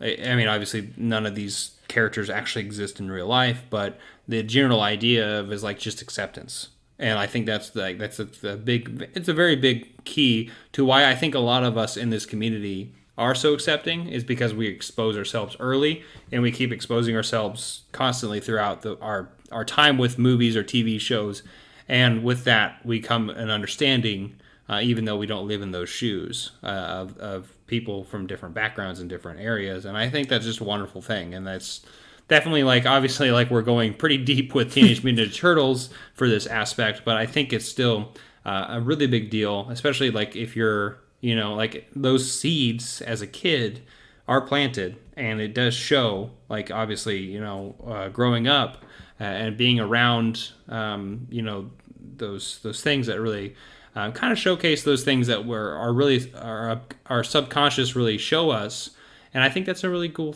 obviously none of these characters actually exist in real life, but the general idea of is just acceptance. And I think that's a very big key to why I think a lot of us in this community are so accepting, is because we expose ourselves early and we keep exposing ourselves constantly throughout our time with movies or TV shows. And with that, we come an understanding, even though we don't live in those shoes, of people from different backgrounds and different areas. And I think that's just a wonderful thing. And that's definitely obviously we're going pretty deep with Teenage Mutant Ninja Turtles for this aspect, but I think it's still a really big deal, especially if you're You know, like those seeds as a kid are planted, and it does show, like, obviously, you know, growing up and being around, you know, those things that really kind of showcase those things that our subconscious really show us. And I think that's a really cool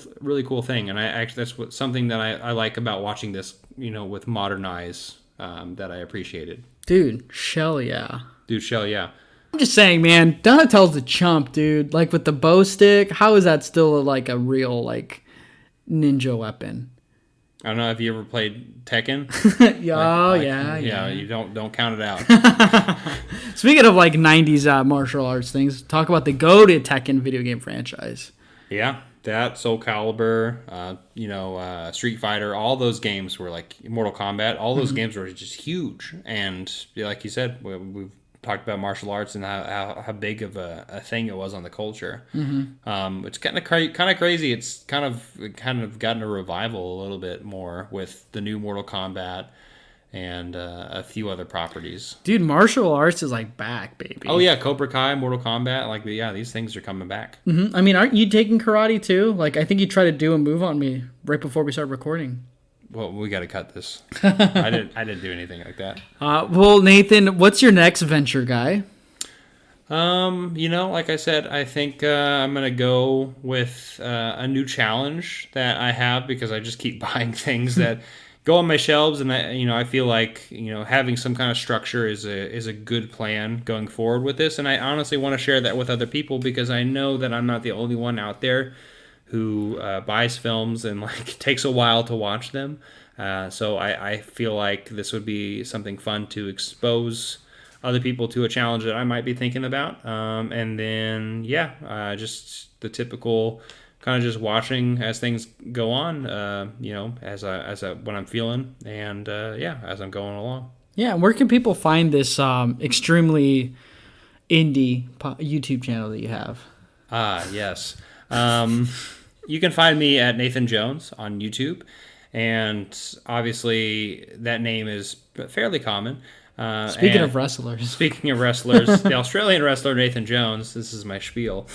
thing. And that's something that I like about watching this, you know, with modern eyes, that I appreciated. Dude, Shell, yeah. I'm just saying, man, Donatello's a chump, dude. Like, with the bow stick, how is that still like a real, like, ninja weapon? I don't know. Have you ever played Tekken? Yeah. You don't count it out. Speaking of, like, 90s martial arts things, talk about the goated Tekken video game franchise. Yeah, that, Soul Calibur, Street Fighter, all those games were like Mortal Kombat. All those games were just huge. And like you said, we've talked about martial arts and how big of a thing it was on the culture. It's kind of crazy. It's kind of gotten a revival a little bit more with the new Mortal Kombat and a few other properties. Dude, martial arts is like back, baby. Oh yeah, Cobra Kai, Mortal Kombat, like these things are coming back. I mean, aren't you taking karate too? Like, I think you tried to do a move on me right before we started recording. Well, we got to cut this. I didn't do anything like that. Well, Nathan, what's your next venture, guy? Like I said, I think I'm gonna go with a new challenge that I have, because I just keep buying things that go on my shelves, and I feel like having some kind of structure is a good plan going forward with this. And I honestly want to share that with other people, because I know that I'm not the only one out there who buys films and like takes a while to watch them. So I feel like this would be something fun to expose other people to a challenge that I might be thinking about. And then just the typical kind of just watching as things go on, when I'm feeling, and as I'm going along. Yeah, where can people find this extremely indie YouTube channel that you have? Yes. You can find me at Nathan Jones on YouTube, and obviously that name is fairly common. Speaking of wrestlers, the Australian wrestler Nathan Jones, this is my spiel,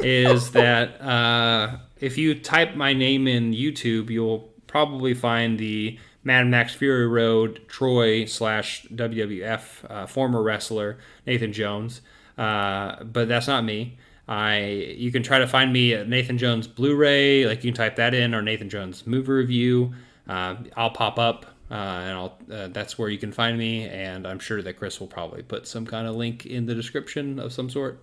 is that if you type my name in YouTube, you'll probably find the Mad Max Fury Road Troy / WWF former wrestler Nathan Jones, but that's not me. You can try to find me at Nathan Jones Blu-ray, like you can type that in, or Nathan Jones movie review. I'll pop up, and that's where you can find me, and I'm sure that Chris will probably put some kind of link in the description of some sort.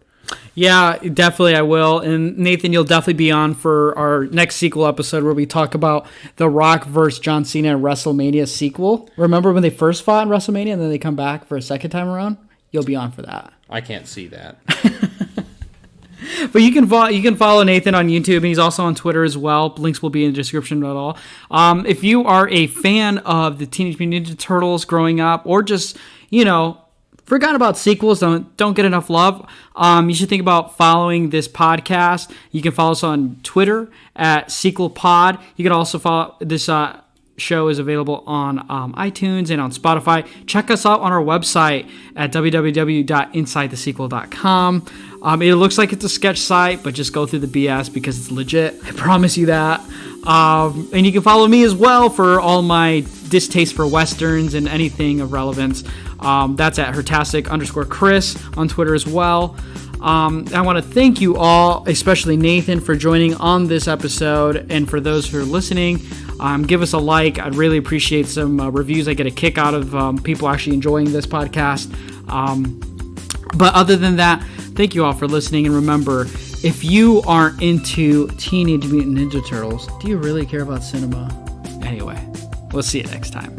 Yeah, definitely I will. And Nathan, you'll definitely be on for our next sequel episode where we talk about The Rock versus John Cena WrestleMania sequel. Remember when they first fought in WrestleMania and then they come back for a second time around? You'll be on for that. I can't see that. But you can follow Nathan on YouTube, and he's also on Twitter as well. Links will be in the description at all. If you are a fan of the Teenage Mutant Ninja Turtles growing up, or just, forgot about sequels, don't get enough love, you should think about following this podcast. You can follow us on Twitter at Sequelpod. You can also follow this show is available on iTunes and on Spotify. Check us out on our website at www.insidethesequel.com. It looks like it's a sketch site, but just go through the BS because it's legit. I promise you that. And you can follow me as well for all my distaste for Westerns and anything of relevance. That's at Hertastic_Chris on Twitter as well. I want to thank you all, especially Nathan, for joining on this episode. And for those who are listening, give us a like. I'd really appreciate some reviews. I get a kick out of people actually enjoying this podcast. But other than that, thank you all for listening. And remember, if you aren't into Teenage Mutant Ninja Turtles, do you really care about cinema? Anyway, we'll see you next time.